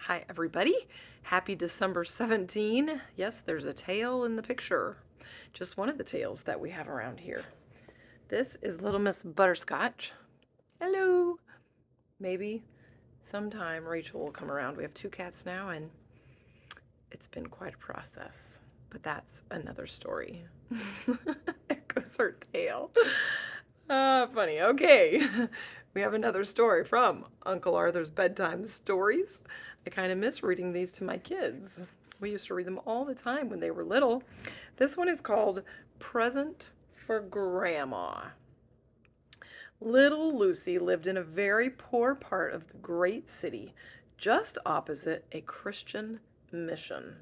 Hi, everybody. Happy December 17. Yes, there's a tail in the picture. Just one of the tails that we have around here. This is Little Miss Butterscotch. Hello. Maybe sometime Rachel will come around. We have two cats now, and it's been quite a process. But that's another story. There goes her tail. Funny. Okay. We have another story from Uncle Arthur's Bedtime Stories. I kind of miss reading these to my kids. We used to read them all the time when they were little. This one is called Present for Grandma. Little Lucy lived in a very poor part of the great city, just opposite a Christian mission.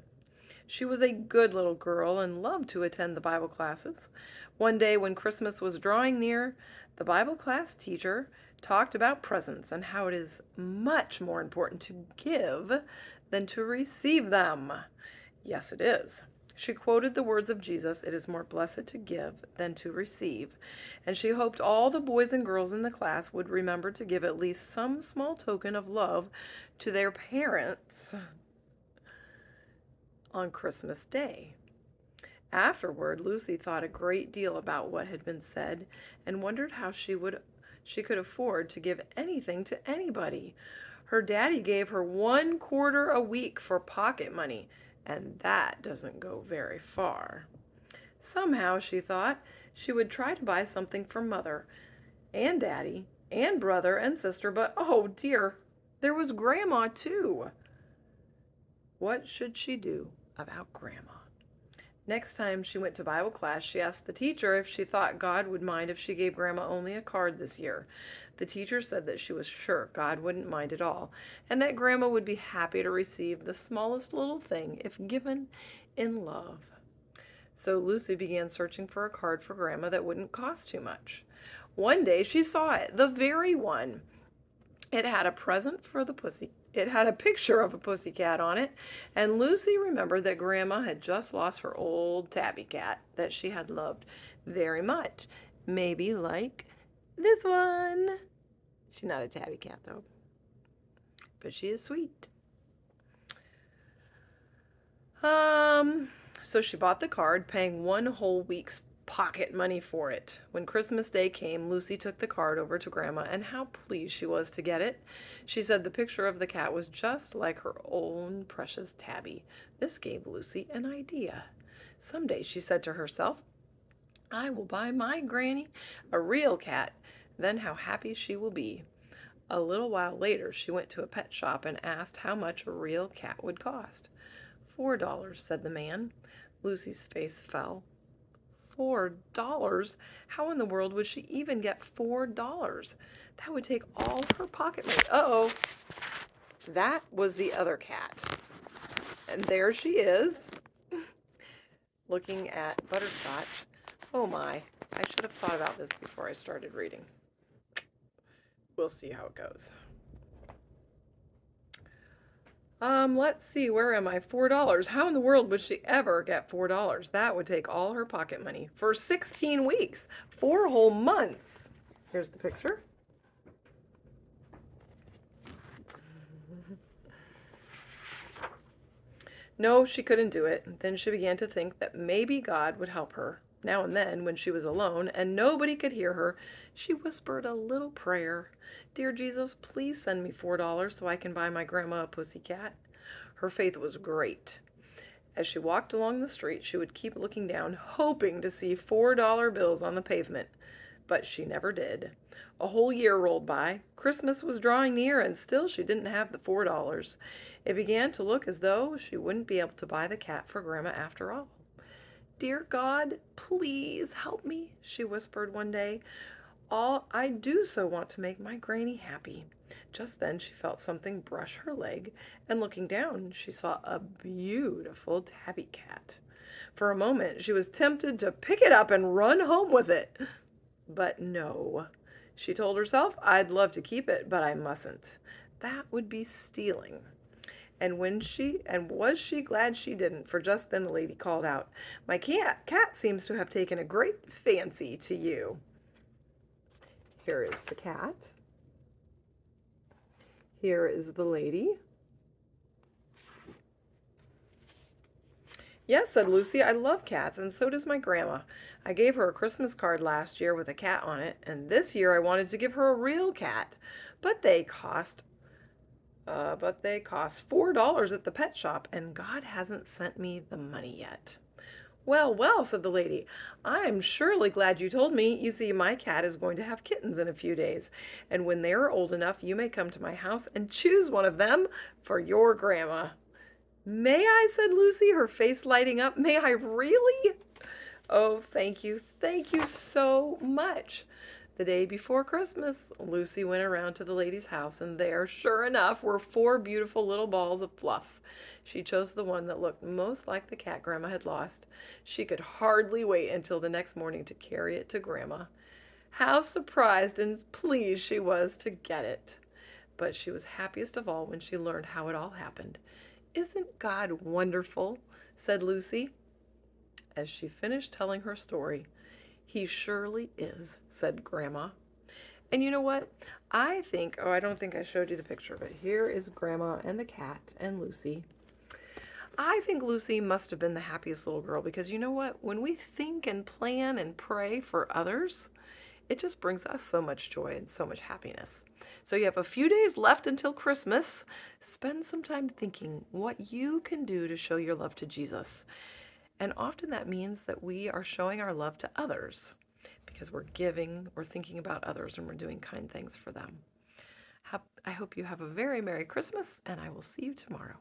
She was a good little girl and loved to attend the Bible classes. One day, when Christmas was drawing near, the Bible class teacher talked about presents and how it is much more important to give than to receive them. Yes, it is. She quoted the words of Jesus, "It is more blessed to give than to receive," and she hoped all the boys and girls in the class would remember to give at least some small token of love to their parents on Christmas Day. Afterward, Lucy thought a great deal about what had been said and wondered how she could afford to give anything to anybody. Her daddy gave her 1/4 a week for pocket money, and that doesn't go very far. Somehow, she thought, she would try to buy something for Mother and Daddy and brother and sister, but oh dear, there was Grandma too. What should she do about Grandma? Next time she went to Bible class, she asked the teacher if she thought God would mind if she gave Grandma only a card this year. The teacher said that she was sure God wouldn't mind at all, and that Grandma would be happy to receive the smallest little thing if given in love. So Lucy began searching for a card for Grandma that wouldn't cost too much. One day she saw it, the very one. It had a present for the pussy. It had a picture of a pussy cat on it, and Lucy remembered that Grandma had just lost her old tabby cat that she had loved very much. Maybe like this one. She's not a tabby cat, though, but she is sweet. So she bought the card, paying one whole week's pocket money for it. When Christmas Day came, Lucy took the card over to Grandma, and how pleased she was to get it. She said the picture of the cat was just like her own precious Tabby. This gave Lucy an idea. Someday, she said to herself, I will buy my granny a real cat. Then how happy she will be. A little while later, she went to a pet shop and asked how much a real cat would cost. $4, said the man. Lucy's face fell. $4? How in the world would she even get $4? That would take all her pocket money. Uh-oh. That was the other cat. And there she is, looking at Butterscotch. Oh my, I should have thought about this before I started reading. We'll see how it goes. Let's see, where am I? $4. How in the world would she ever get $4? That would take all her pocket money for 16 weeks, 4 whole months. Here's the picture. No, she couldn't do it. Then she began to think that maybe God would help her. Now and then, when she was alone and nobody could hear her, she whispered a little prayer. Dear Jesus, please send me $4 so I can buy my grandma a pussy cat. Her faith was great. As she walked along the street, she would keep looking down, hoping to see $4 bills on the pavement. But she never did. A whole year rolled by. Christmas was drawing near, and still she didn't have the $4. It began to look as though she wouldn't be able to buy the cat for Grandma after all. Dear God, please help me, she whispered one day. I do so want to make my granny happy. Just then she felt something brush her leg, and looking down, she saw a beautiful tabby cat. For a moment, she was tempted to pick it up and run home with it. But no, she told herself, I'd love to keep it, but I mustn't. That would be stealing. And was she glad she didn't, for just then the lady called out, My cat seems to have taken a great fancy to you. Here is the cat. Here is the lady. Yes, said Lucy, I love cats, and so does my grandma. I gave her a Christmas card last year with a cat on it, and this year I wanted to give her a real cat. But they cost $4 at the pet shop, and God hasn't sent me the money yet. Well, well, said the lady, I'm surely glad you told me. You see, my cat is going to have kittens in a few days, and when they are old enough, you may come to my house and choose one of them for your grandma. May I? Said Lucy, her face lighting up. May I really? Oh, thank you so much. The day before Christmas, Lucy went around to the lady's house, and there, sure enough, were four beautiful little balls of fluff. She chose the one that looked most like the cat Grandma had lost. She could hardly wait until the next morning to carry it to Grandma. How surprised and pleased she was to get it. But she was happiest of all when she learned how it all happened. Isn't God wonderful? Said Lucy, as she finished telling her story. He surely is, said Grandma. And you know what? I don't think I showed you the picture, but here is Grandma and the cat and Lucy. I think Lucy must have been the happiest little girl because you know what? When we think and plan and pray for others, it just brings us so much joy and so much happiness. So you have a few days left until Christmas. Spend some time thinking what you can do to show your love to Jesus. And often that means that we are showing our love to others because we're giving, we're thinking about others, and we're doing kind things for them. I hope you have a very Merry Christmas, and I will see you tomorrow.